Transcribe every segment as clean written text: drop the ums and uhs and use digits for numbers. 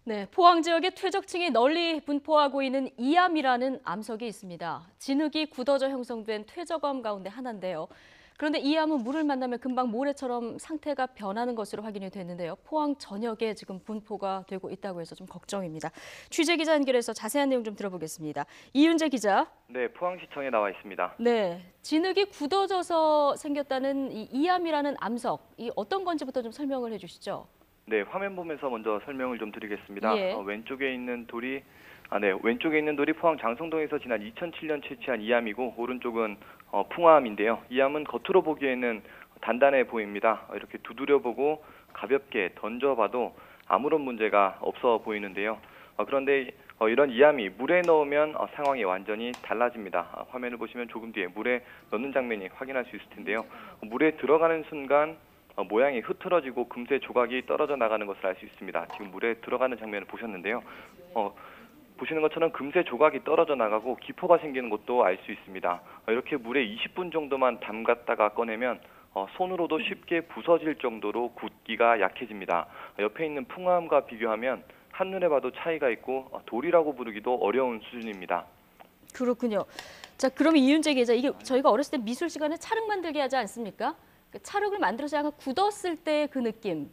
네, 포항 지역에 퇴적층이 널리 분포하고 있는 이암이라는 암석이 있습니다. 진흙이 굳어져 형성된 퇴적암 가운데 하나인데요. 그런데 이 암은 물을 만나면 금방 모래처럼 상태가 변하는 것으로 확인이 됐는데요. 포항 전역에 지금 분포가 되고 있다고 해서 좀 걱정입니다. 취재 기자 연결해서 자세한 내용 좀 들어보겠습니다. 이윤재 기자. 네, 포항시청에 나와 있습니다. 네, 진흙이 굳어져서 생겼다는 이 이암이라는 암석, 이 어떤 건지부터 좀 설명을 해주시죠. 네, 화면 보면서 먼저 설명을 좀 드리겠습니다. 예. 왼쪽에 있는 돌이 왼쪽에 있는 돌이 포항 장성동에서 지난 2007년 채취한 이암이고 오른쪽은 풍화암인데요. 이암은 겉으로 보기에는 단단해 보입니다. 이렇게 두드려보고 가볍게 던져봐도 아무런 문제가 없어 보이는데요. 그런데 이런 이암이 물에 넣으면 상황이 완전히 달라집니다. 화면을 보시면 조금 뒤에 물에 넣는 장면이 확인할 수 있을 텐데요. 물에 들어가는 순간 모양이 흐트러지고 금세 조각이 떨어져 나가는 것을 알 수 있습니다. 지금 물에 들어가는 장면을 보셨는데요. 보시는 것처럼 금세 조각이 떨어져 나가고 기포가 생기는 것도 알 수 있습니다. 이렇게 물에 20분 정도만 담갔다가 꺼내면 손으로도 쉽게 부서질 정도로 굳기가 약해집니다. 옆에 있는 풍화암과 비교하면 한눈에 봐도 차이가 있고 돌이라고 부르기도 어려운 수준입니다. 그렇군요. 자, 그러면 이윤재 기자, 이게 저희가 어렸을 때 미술 시간에 찰흙 만들게 하지 않습니까? 찰흙을 만들어서 약간 굳었을 때 그 느낌,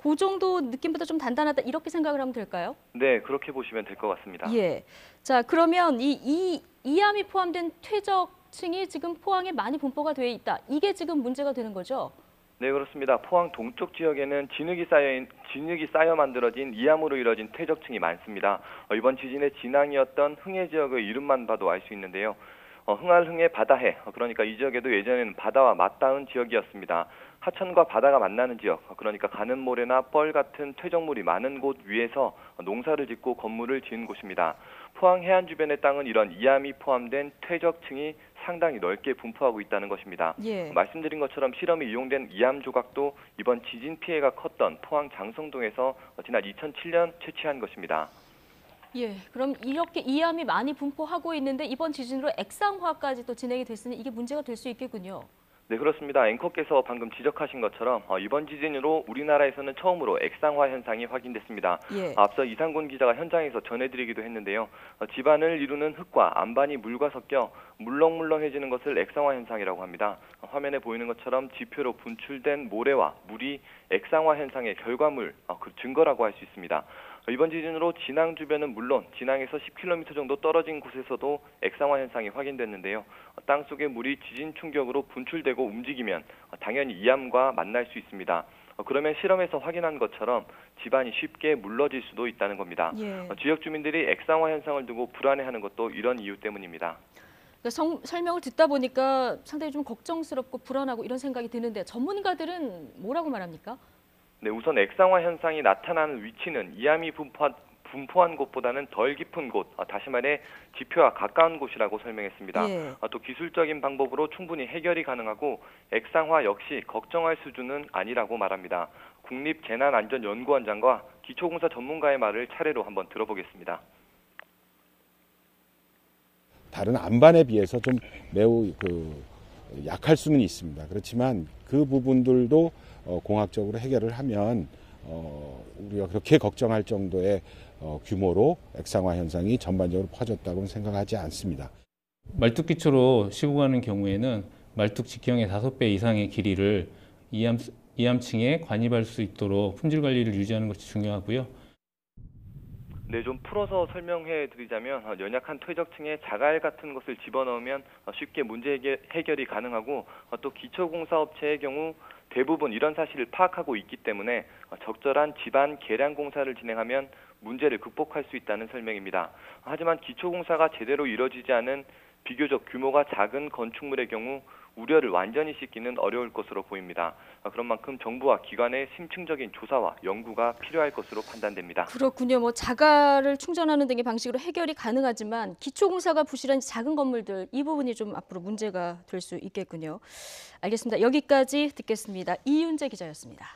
그 정도 느낌보다 좀 단단하다 이렇게 생각을 하면 될까요? 네, 그렇게 보시면 될 것 같습니다. 예. 자, 그러면 이암이 포함된 퇴적층이 지금 포항에 많이 분포가 돼 있다. 이게 지금 문제가 되는 거죠? 네, 그렇습니다. 포항 동쪽 지역에는 진흙이 쌓여 만들어진 이암으로 이뤄진 퇴적층이 많습니다. 이번 지진의 진앙이었던 흥해 지역의 이름만 봐도 알 수 있는데요. 흥할, 흥해, 바다해. 그러니까 이 지역에도 예전에는 바다와 맞닿은 지역이었습니다. 하천과 바다가 만나는 지역, 그러니까 가는 모래나 뻘 같은 퇴적물이 많은 곳 위에서 농사를 짓고 건물을 지은 곳입니다. 포항 해안 주변의 땅은 이런 이암이 포함된 퇴적층이 상당히 넓게 분포하고 있다는 것입니다. 예. 말씀드린 것처럼 실험에 이용된 이암 조각도 이번 지진 피해가 컸던 포항 장성동에서 지난 2007년 채취한 것입니다. 예, 그럼 이렇게 이암이 많이 분포하고 있는데 이번 지진으로 액상화까지 또 진행이 됐으니 이게 문제가 될 수 있겠군요. 네, 그렇습니다. 앵커께서 방금 지적하신 것처럼 이번 지진으로 우리나라에서는 처음으로 액상화 현상이 확인됐습니다. 예. 앞서 이상군 기자가 현장에서 전해드리기도 했는데요. 집안을 이루는 흙과 안반이 물과 섞여 물렁물렁해지는 것을 액상화 현상이라고 합니다. 화면에 보이는 것처럼 지표로 분출된 모래와 물이 액상화 현상의 결과물, 그 증거라고 할 수 있습니다. 이번 지진으로 진앙 주변은 물론 진앙에서 10km 정도 떨어진 곳에서도 액상화 현상이 확인됐는데요. 땅속의 물이 지진 충격으로 분출되고 움직이면 당연히 이암과 만날 수 있습니다. 그러면 실험에서 확인한 것처럼 집안이 쉽게 물러질 수도 있다는 겁니다. 예. 지역 주민들이 액상화 현상을 두고 불안해하는 것도 이런 이유 때문입니다. 그러니까 설명을 듣다 보니까 상당히 좀 걱정스럽고 불안하고 이런 생각이 드는데 전문가들은 뭐라고 말합니까? 네, 우선 액상화 현상이 나타나는 위치는 이암이 분포한 곳보다는 덜 깊은 곳, 다시 말해 지표와 가까운 곳이라고 설명했습니다. 예. 또 기술적인 방법으로 충분히 해결이 가능하고 액상화 역시 걱정할 수준은 아니라고 말합니다. 국립재난안전연구원장과 기초공사 전문가의 말을 차례로 한번 들어보겠습니다. 다른 안반에 비해서 좀 매우 약할 수는 있습니다. 그렇지만 그 부분들도 공학적으로 해결을 하면 우리가 그렇게 걱정할 정도의 규모로 액상화 현상이 전반적으로 퍼졌다고는 생각하지 않습니다. 말뚝 기초로 시고 가는 경우에는 말뚝 직경의 5배 이상의 길이를 이암층에 관입할 수 있도록 품질 관리를 유지하는 것이 중요하고요. 네, 좀 풀어서 설명해 드리자면 연약한 퇴적층에 자갈 같은 것을 집어넣으면 쉽게 문제 해결이 가능하고 또 기초공사업체의 경우 대부분 이런 사실을 파악하고 있기 때문에 적절한 집안 개량 공사를 진행하면 문제를 극복할 수 있다는 설명입니다. 하지만 기초공사가 제대로 이뤄지지 않은 비교적 규모가 작은 건축물의 경우 우려를 완전히 씻기는 어려울 것으로 보입니다. 그런 만큼 정부와 기관의 심층적인 조사와 연구가 필요할 것으로 판단됩니다. 그렇군요. 뭐 자가를 충전하는 등의 방식으로 해결이 가능하지만 기초공사가 부실한 작은 건물들 이 부분이 좀 앞으로 문제가 될 수 있겠군요. 알겠습니다. 여기까지 듣겠습니다. 이윤재 기자였습니다.